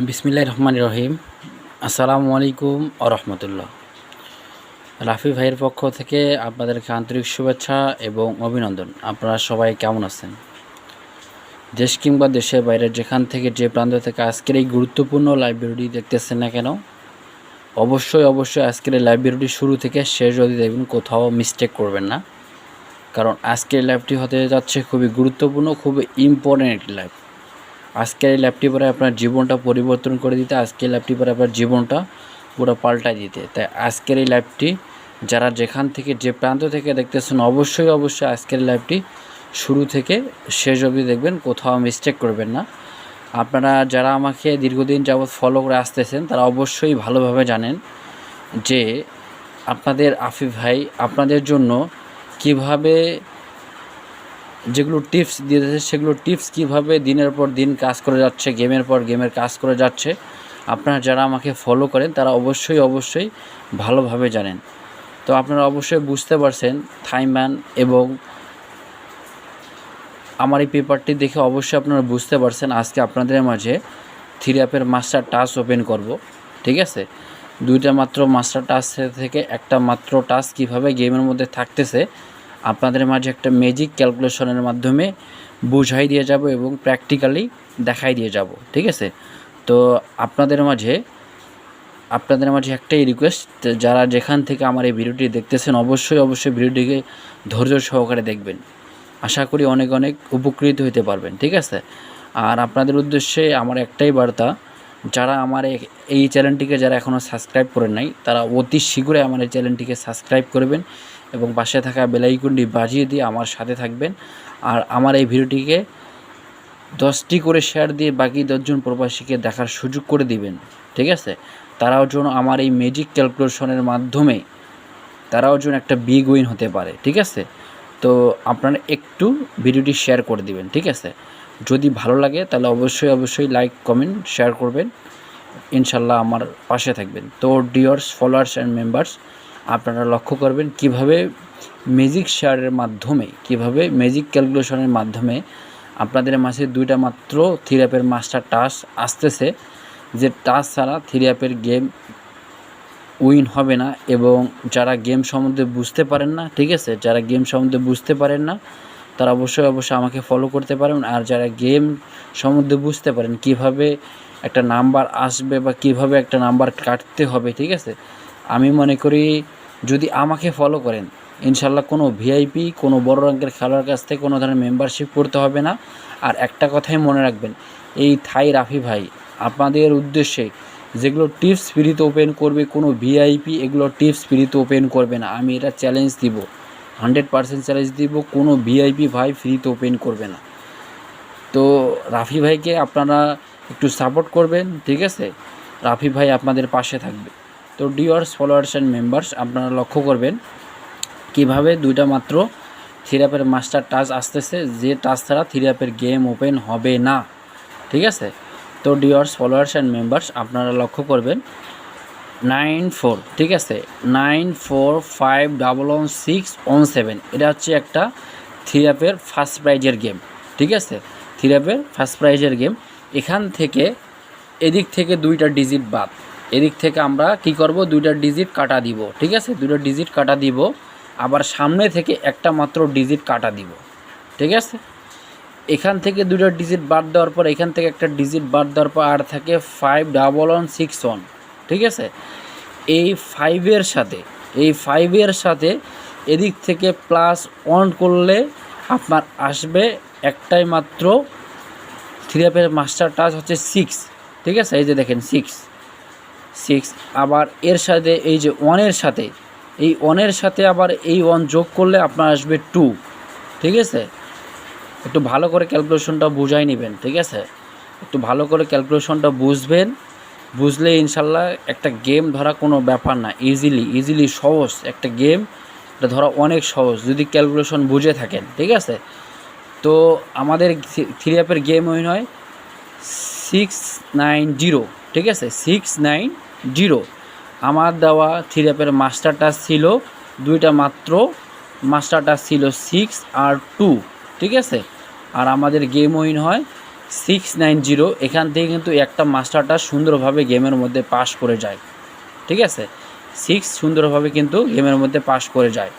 বিসমিল্লাহির রহমানির রহিম। আসসালামু আলাইকুম ওয়া রাহমাতুল্লাহ। রাফি ভাইয়ের পক্ষ থেকে আপনাদেরকে আন্তরিক শুভেচ্ছা এবং অভিনন্দন। আপনারা সবাই কেমন আছেন? দেশ কিংবা দেশের বাইরে যেখান থেকে যে প্রান্ত থেকে আজকের এই গুরুত্বপূর্ণ লাইভ ভিডিওটি দেখতেছেন না কেন, অবশ্যই আজকের এই লাইভ ভিডিওটি শুরু থেকে শেষ অবধি দেখবেন, কোথাও মিস্টেক করবেন না। কারণ আজকের লাইভটি হতে যাচ্ছে খুবই গুরুত্বপূর্ণ, খুবই ইম্পর্ট্যান্ট একটি লাইভ। আজকের এই ল্যাবটি পরে আপনার জীবনটা পরিবর্তন করে দিতে, আজকের ল্যাবটি পরে আপনার জীবনটা পুরো পাল্টায় দিতে। তাই আজকের এই লাইভটি যারা যেখান থেকে যে প্রান্ত থেকে দেখতেছেন, অবশ্যই আজকের লাইভটি শুরু থেকে শেষ অবধি দেখবেন, কোথাও মিস্টেক করবেন না। আপনারা যারা আমাকে দীর্ঘদিন যাবৎ ফলো করে আসতেছেন তারা অবশ্যই ভালোভাবে জানেন যে আপনাদের আফিফ ভাই আপনাদের জন্য কিভাবে যেগুলো টিপস দিয়ে যাচ্ছে, সেগুলো টিপস কীভাবে দিনের পর দিন কাজ করে যাচ্ছে, গেমের পর গেমের কাজ করে যাচ্ছে, আপনারা যারা আমাকে ফলো করেন তারা অবশ্যই ভালোভাবে জানেন। তো আপনারা অবশ্যই বুঝতে পারছেন থাইম্যান এবং আমার এই পেপারটি দেখে অবশ্যই আপনারা বুঝতে পারছেন আজকে আপনাদের মাঝে 3 অ্যাপের মাস্টার টাচ ওপেন করব। ঠিক আছে, দুইটা মাত্র মাস্টার টাচ থেকে একটা মাত্র টাচ কীভাবে গেমের মধ্যে থাকতেছে আপনাদের মাঝে একটা ম্যাজিক ক্যালকুলেশনের মাধ্যমে বুঝাই দিয়ে যাব এবং প্র্যাকটিক্যালি দেখাই দিয়ে যাব। ঠিক আছে, তো আপনাদের মাঝে একটাই রিকোয়েস্ট, যারা যেখান থেকে আমার এই ভিডিওটি দেখতেছেন অবশ্যই ভিডিওটিকে ধৈর্য সহকারে দেখবেন। আশা করি অনেক উপকৃত হতে পারবেন। ঠিক আছে, আর আপনাদের উদ্দেশ্যে আমার একটাই বার্তা, যারা আমার এই চ্যানেলটিকে যারা এখনও সাবস্ক্রাইব করেন নাই তারা অতি শীঘ্রই আমার এই চ্যানেলটিকে সাবস্ক্রাইব করবেন এবং পাশে থাকা বেল আইকনটি বাজিয়ে দিয়ে আমার সাথে থাকবেন। আর আমার এই ভিডিওটিকে 10টি করে শেয়ার দিয়ে বাকি 10জন প্রবাসীকে দেখার সুযোগ করে দিবেন। ঠিক আছে, তারাও যেন আমার এই ম্যাজিক ক্যালকুলেশনের মাধ্যমে তারাও যেন একটা বিগ উইন হতে পারে। ঠিক আছে, তো আপনারা একটু ভিডিওটি শেয়ার করে দিবেন। ঠিক আছে, যদি ভালো লাগে তাহলে অবশ্যই লাইক কমেন্ট শেয়ার করবেন, ইনশাল্লাহ আমার পাশে থাকবেন। তো ডিয়ার্স ফলোয়ার্স অ্যান্ড মেম্বার্স, আপনারা লক্ষ্য করবেন কিভাবে ম্যাজিক শেয়ারের মাধ্যমে, কিভাবে ম্যাজিক ক্যালকুলেশনের মাধ্যমে আপনাদের মাঝে দুইটা মাত্র 3 অ্যাপের মাস্টার টাচ আসতেছে, যে টাচ ছাড়া 3 অ্যাপের গেম উইন হবে না। এবং যারা গেম সম্বন্ধে বুঝতে পারেন না, ঠিক আছে, যারা গেম সম্বন্ধে বুঝতে পারেন না তারা অবশ্যই আমাকে ফলো করতে পারেন। আর যারা গেম সম্বন্ধে বুঝতে পারেন কিভাবে একটা নাম্বার আসবে বা কিভাবে একটা নাম্বার কাটতে হবে, ঠিক আছে, আমি মনে করি যদি আমাকে ফলো করেন ইনশাল্লাহ কোনো ভিআইপি কোনো বড় র্যাঙ্কের খেলোয়াড়ের কাছ থেকে কোনো ধরনের মেম্বারশিপ করতে হবে না। আর একটা কথাই মনে রাখবেন, এই থাই রাফি ভাই আপনাদের উদ্দেশ্যে যেগুলো টিপস ফ্রিতে ওপেন করবে, কোনো ভিআইপি এগুলো টিপস ফ্রিতে ওপেন করবে না। আমি এটা চ্যালেঞ্জ দিব, 100% চ্যালেঞ্জ দিব, কোনো ভিআইপি ভাই ফ্রিতে ওপেন করবে না। তো রাফি ভাইকে আপনারা একটু সাপোর্ট করবেন। ঠিক আছে, রাফি ভাই আপনাদের পাশে থাকবে। তো ডিয়ার্স ফলোয়ার্স অ্যান্ড মেম্বার্স, আপনারা লক্ষ্য করবেন কিভাবে দুইটা মাত্র 3 অ্যাপের মাস্টার টাচ আসতেছে, যে টাচ ছাড়া 3 অ্যাপের গেম ওপেন হবে না। ঠিক আছে, তো ডিয়ার্স ফলোয়ার্স অ্যান্ড মেম্বার্স, আপনারা লক্ষ্য করবেন 94, ঠিক আছে, 94511617, এটা হচ্ছে একটা 3 অ্যাপের ফার্স্ট প্রাইজের গেম। ঠিক আছে, 3 অ্যাপের ফার্স্ট প্রাইজের গেম। এখান থেকে এদিক থেকে 2টা ডিজিট বাদ, এদিক থেকে আমরা কি করব, 2টা ডিজিট কাটা দিব। ঠিক আছে, 2টা ডিজিট কাটা দিব, আবার সামনে থেকে একটা মাত্র ডিজিট কাটা দিব। ঠিক আছে, এখান থেকে 2টা ডিজিট বাদ দেওয়ার পর এখান থেকে একটা ডিজিট বাদ দেওয়ার পর আর থাকে 5161। ঠিক আছে, এই 5-এর সাথে এদিক থেকে +1 করলে আপনার আসবে একটাই মাত্র 3 অ্যাপের মাস্টার টাচ হচ্ছে 6। ঠিক আছে, এই যে দেখেন 6। আবার এর সাথে এই যে 1-এর সাথে, এই 1-এর সাথে আবার এই 1 যোগ করলে আপনার আসবে 2। ঠিক আছে, একটু ভালো করে ক্যালকুলেশনটা বুঝাই নেবেন। ঠিক আছে, একটু ভালো করে ক্যালকুলেশনটা বুঝবেন, বুঝলে ইনশাল্লাহ একটা গেম ধরা কোনো ব্যাপার না, ইজিলি সহজ একটা গেম, এটা ধরা অনেক সহজ যদি ক্যালকুলেশন বুঝে থাকেন। ঠিক আছে, তো আমাদের 3 অ্যাপের গেম উইন হয় 690। ঠিক আছে, 690। আমার দেওয়া 3 অ্যাপের মাস্টার টাচ ছিল দুইটা মাত্র, মাস্টার টাচ ছিল 6 আর 2। ঠিক আছে, আর আমাদের গেম উইন হয় 690, এখান থেকে কিন্তু একটা মাস্টারটা সুন্দরভাবে গেমের মধ্যে পাস করে যায়। ঠিক আছে, 6 সুন্দরভাবে কিন্তু গেমের মধ্যে পাস করে যায়।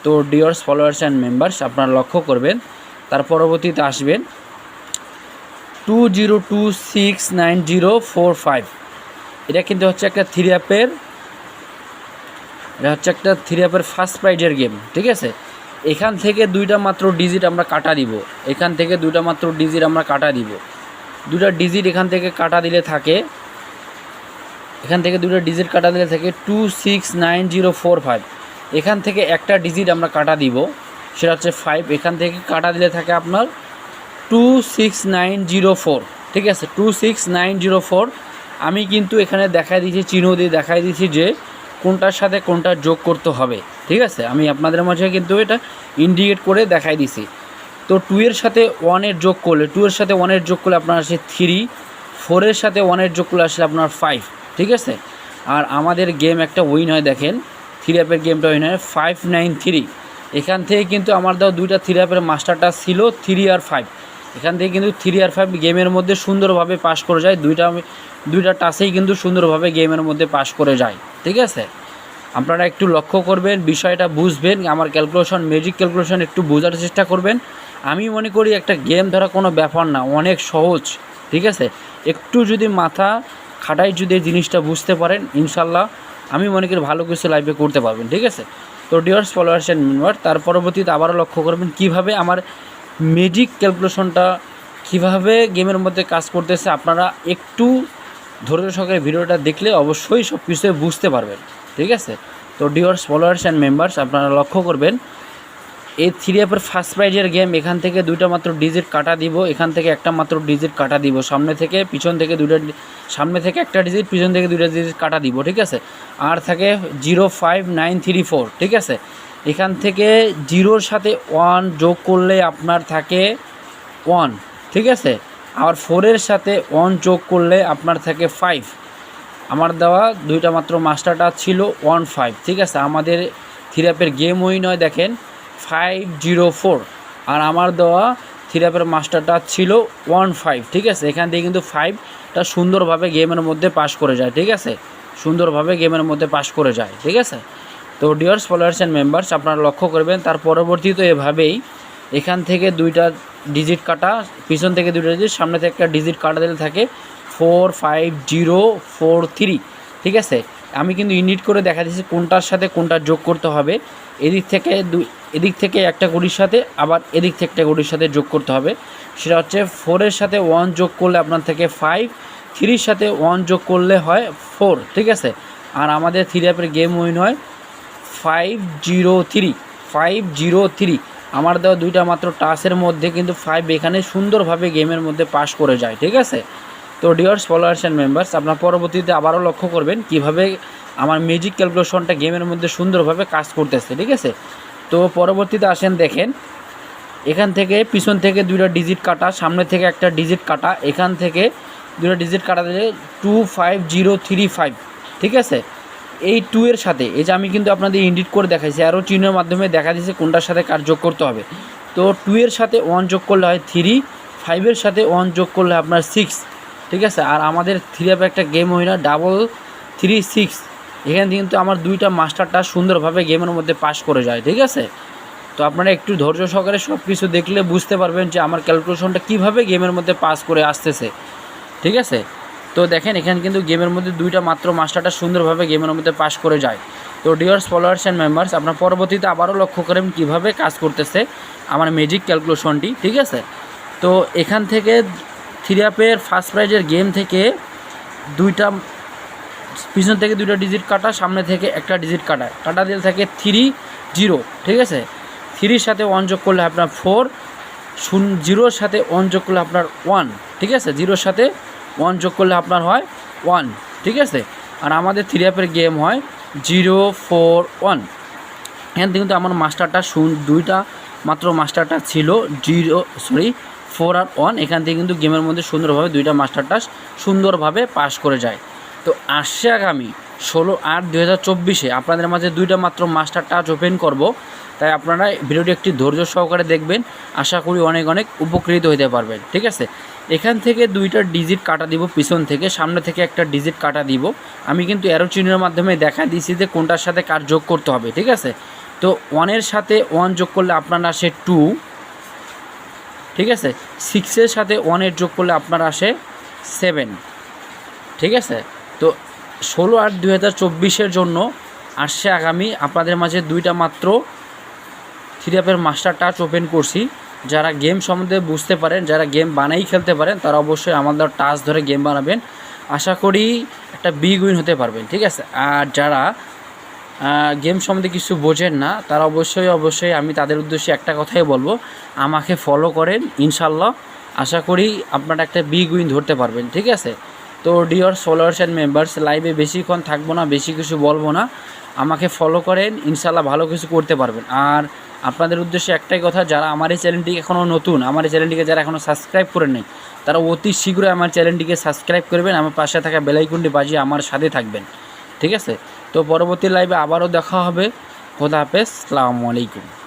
তো ডিয়ার্স ফলোয়ার্স অ্যান্ড মেম্বার্স, আপনারা লক্ষ্য করবেন। তার পরবর্তীতে আসবেন 20269045। এটা কিন্তু হচ্ছে একটা থ্রি অ্যাপের ফার্স্ট প্রাইজের গেম। ঠিক আছে, এখান থেকে দুইটা মাত্র ডিজিট আমরা কাটা দিব। দুটা ডিজিট এখান থেকে কাটা দিলে থাকে 269045। এখান থেকে একটা ডিজিট আমরা কাটা দিব, সেটা হচ্ছে 5। এখান থেকে কাটা দিলে থাকে আপনার 26904। ঠিক আছে, 26904। আমি কিন্তু এখানে দেখাই দিয়েছি, চিহ্ন দিয়ে দেখাই দিয়েছি যে কোনটার সাথে কোনটা যোগ করতে হবে। ঠিক আছে, আমি আপনাদের মাঝে কিন্তু এটা ইন্ডিকেট করে দেখাই দিছি। তো 2 এর সাথে 1 এর যোগ করলে আপনার আসে 3, 4 এর সাথে 1 এর যোগ করলে আসলে আপনার 5। ঠিক আছে, আর আমাদের গেম একটা উইন হয়, দেখেন থ্রি অ্যাপের গেমটা উইন হয় 593। এখান থেকে কিন্তু আমার দেওয়া দুইটা থ্রি অ্যাপের মাস্টারটা ছিল 3 আর 5। এখান থেকে কিন্তু 3 আর 5 গেমের মধ্যে সুন্দরভাবে পাস করে যায়। দুইটা টাচেই কিন্তু সুন্দরভাবে গেমের মধ্যে পাস করে যায়। ঠিক আছে, আপনারা একটু লক্ষ্য করবেন, বিষয়টা বুঝবেন, আমার ক্যালকুলেশন, ম্যাজিক ক্যালকুলেশন একটু বোঝার চেষ্টা করবেন। আমি মনে করি একটা গেম ধরা কোনো ব্যাপার না, অনেক সহজ। ঠিক আছে, একটু যদি মাথা খাটাই যদি এই জিনিসটা বুঝতে পারেন, ইনশাল্লাহ আমি মনে করি ভালো কিছু লাইফে করতে পারবেন। ঠিক আছে, তো ডিয়ার্স ফলোয়ার্স অ্যান্ড মেম্বার, তার পরবর্তীতে আবারও লক্ষ্য করবেন কীভাবে আমার ম্যাজিক ক্যালকুলেশনটা কীভাবে গেমের মধ্যে কাজ করতেছে। আপনারা একটু ধৈর্য সহকারে ভিডিওটা দেখলে অবশ্যই সব কিছু বুঝতে পারবেন। ঠিক আছে, তো ডিয়ার্স ফলোয়ার্স অ্যান্ড মেম্বার্স, আপনারা লক্ষ্য করবেন এই থ্রি অ্যাপের ফার্স্ট প্রাইজের গেম। এখান থেকে দুইটা মাত্র ডিজিট কাটা দিব, এখান থেকে একটা মাত্র ডিজিট কাটা দিব, সামনে থেকে পিছন থেকে সামনে থেকে একটা ডিজিট, পিছন থেকে দুইটা ডিজিট কাটা দিব। ঠিক আছে, আর থাকে 05934। ঠিক আছে, এখান থেকে 0-র সাথে 1 যোগ করলে আপনার থাকে 1। ঠিক আছে, আর 4-এর সাথে 1 যোগ করলে আপনার থাকে 5। আমার দেওয়া দুইটা মাত্র মাস্টারটা ছিল 15। ঠিক আছে, আমাদের থ্রি অ্যাপের গেম উইন হয় দেখেন 504, আর আমার দেওয়া থ্রি অ্যাপের মাস্টারটা ছিল 15। ঠিক আছে, এখান থেকে কিন্তু 5টা সুন্দরভাবে গেমের মধ্যে পাস করে যায়। ঠিক আছে, সুন্দরভাবে গেমের মধ্যে পাস করে যায়। ঠিক আছে, তো ডিয়ার্স ফলোয়ার্স অ্যান্ড মেম্বার্স, আপনারা লক্ষ্য করবেন। তার পরবর্তীতে এভাবেই এখান থেকে দুইটা ডিজিট কাটা, পিছন থেকে দুইটা ডিজিট, সামনে থেকে একটা ডিজিট কাটা দিলে থাকে 45043। ঠিক আছে, আমি কিন্তু ইউনিট করে দেখা দিচ্ছি কোনটার সাথে কোনটা যোগ করতে হবে। এদিক থেকে একটা ঘড়ির সাথে, আবার এদিক থেকে একটা ঘড়ির সাথে যোগ করতে হবে। সেটা হচ্ছে 4-এর সাথে 1 যোগ করলে আপনার থেকে 5, 3-র সাথে 1 যোগ করলে হয় 4। ঠিক আছে, আর আমাদের থ্রি অ্যাপের গেম উইন হয় 503। আমার দেওয়া দুইটা মাত্র টাচের মধ্যে কিন্তু 5 এখানে সুন্দরভাবে গেমের মধ্যে পাস করে যায়। ঠিক আছে, তো ডিয়ার্স ফলোয়ার্স অ্যান্ড মেম্বার্স, আপনার পরবর্তীতে আবারও লক্ষ্য করবেন কিভাবে আমার ম্যাজিক ক্যালকুলেশনটা গেমের মধ্যে সুন্দরভাবে কাজ করতেছে। ঠিক আছে, তো পরবর্তীতে আসেন, দেখেন এখান থেকে পিছন থেকে দুইটা ডিজিট কাটা, সামনে থেকে একটা ডিজিট কাটা, এখান থেকে দুইটা ডিজিট কাটা দিলে 25035। ঠিক আছে, এই 2 এর সাথে, এই যে আমি কিন্তু আপনাদের ইন্ডিট করে দেখাইছি, আরও চিহ্নের মাধ্যমে দেখা দিয়েছে কোনটার সাথে কার যোগ করতে হবে। তো 2 এর সাথে 1 যোগ করলে হয় 3, 5-এর সাথে 1 যোগ করলে আপনার 6। ঠিক আছে, আর আমাদের থ্রি অ্যাপে একটা গেম উইনার 336। এখান থেকে কিন্তু আমার দুইটা মাস্টারটা সুন্দরভাবে গেমের মধ্যে পাস করে যায়। ঠিক আছে, তো আপনারা একটু ধৈর্য সহকারে সব কিছু দেখলে বুঝতে পারবেন যে আমার ক্যালকুলেশনটা কীভাবে গেমের মধ্যে পাস করে আসতেছে। ঠিক আছে, তো দেখেন এখানে কিন্তু গেমের মধ্যে দুইটা মাত্র মাস্টারটা সুন্দরভাবে গেমের মধ্যে পাস করে যায়। তো ডিয়ার্স ফলোয়ার্স অ্যান্ড মেম্বার্স, আপনার পরবর্তীতে আবারও লক্ষ্য করেন কীভাবে কাজ করতেছে আমার ম্যাজিক ক্যালকুলেশনটি। ঠিক আছে, তো এখান থেকে থ্রি অ্যাপের ফার্স্ট প্রাইজের গেম থেকে দুইটা পিছন থেকে দুইটা ডিজিট কাটা, সামনে থেকে একটা ডিজিট কাটা দিলে থাকে 30। ঠিক আছে, 3-র সাথে 1 যোগ করলে আপনার 4, 0-র সাথে 1 যোগ করলে আপনার 1। ঠিক আছে, 0-র সাথে 1 যোগ করলে আপনার হয় 1। ঠিক আছে, আর আমাদের থ্রি অ্যাপের গেম হয় 041। এখান থেকে কিন্তু আমার মাস্টারটা দুইটা মাত্র মাস্টারটা ছিল 4 আর 1। এখান থেকে কিন্তু গেমের মধ্যে সুন্দরভাবে দুইটা মাস্টারটা সুন্দরভাবে পাস করে যায়। তো আসছে আগামী 16/8/2024 আপনাদের মাঝে দুইটা মাত্র মাস্টার টাচ ওপেন করব, তাই আপনারা ভিডিওটি একটি ধৈর্য সহকারে দেখবেন। আশা করি অনেক উপকৃত হতে পারবেন। ঠিক আছে, এখান থেকে 2টা ডিজিট কাটা দিব, পিছন থেকে, সামনে থেকে একটা ডিজিট কাটা দিব। আমি কিন্তু অ্যারো চিহ্নের মাধ্যমে দেখা দিয়েছি যে কোনটার সাথে কার যোগ করতে হবে, ঠিক আছে। তো 1-এর সাথে 1 যোগ করলে আপনার আসে 2, ঠিক আছে। 6-এর সাথে 1-এর যোগ করলে আপনার আসে 7, ঠিক আছে। তো 16/8/2024 জন্য আসছে আগামী আপনাদের মাঝে 2টা মাত্র 3 অ্যাপের মাস্টার টাচ ওপেন করছি। যারা গেম সম্বন্ধে বুঝতে পারেন, যারা গেম বানাই খেলতে পারেন, তারা অবশ্যই আমাদের টাচ ধরে গেম বানাবেন। আশা করি একটা বিগ উইন হতে পারবেন, ঠিক আছে। আর যারা গেম সম্বন্ধে কিছু বোঝেন না, তারা অবশ্যই আমি তাদের উদ্দেশ্যে একটা কথাই বলবো, আমাকে ফলো করেন, ইনশাল্লাহ আশা করি আপনারা একটা বিগ উইন ধরতে পারবেন, ঠিক আছে। তো ডিয়ার ফলোয়ার্স অ্যান্ড মেম্বার্স, লাইভে বেশিক্ষণ থাকবো না, বেশি কিছু বলবো না, আমাকে ফলো করেন, ইনশাল্লাহ ভালো কিছু করতে পারবেন। আর আপনাদের উদ্দেশ্যে একটাই কথা, যারা আমার এই চ্যানেলটিকে এখনও নতুন, আমার এই চ্যানেলটিকে যারা এখনও সাবস্ক্রাইব করে নেই, তারা অতি শীঘ্রই আমার চ্যানেলটিকে সাবস্ক্রাইব করবেন, আমার পাশে থাকা বেল আইকনটি বাজিয়ে আমার সাথে থাকবেন, ঠিক আছে। তো পরবর্তী লাইভে আবারও দেখা হবে। খোদা হাফেজ, আসসালামু আলাইকুম।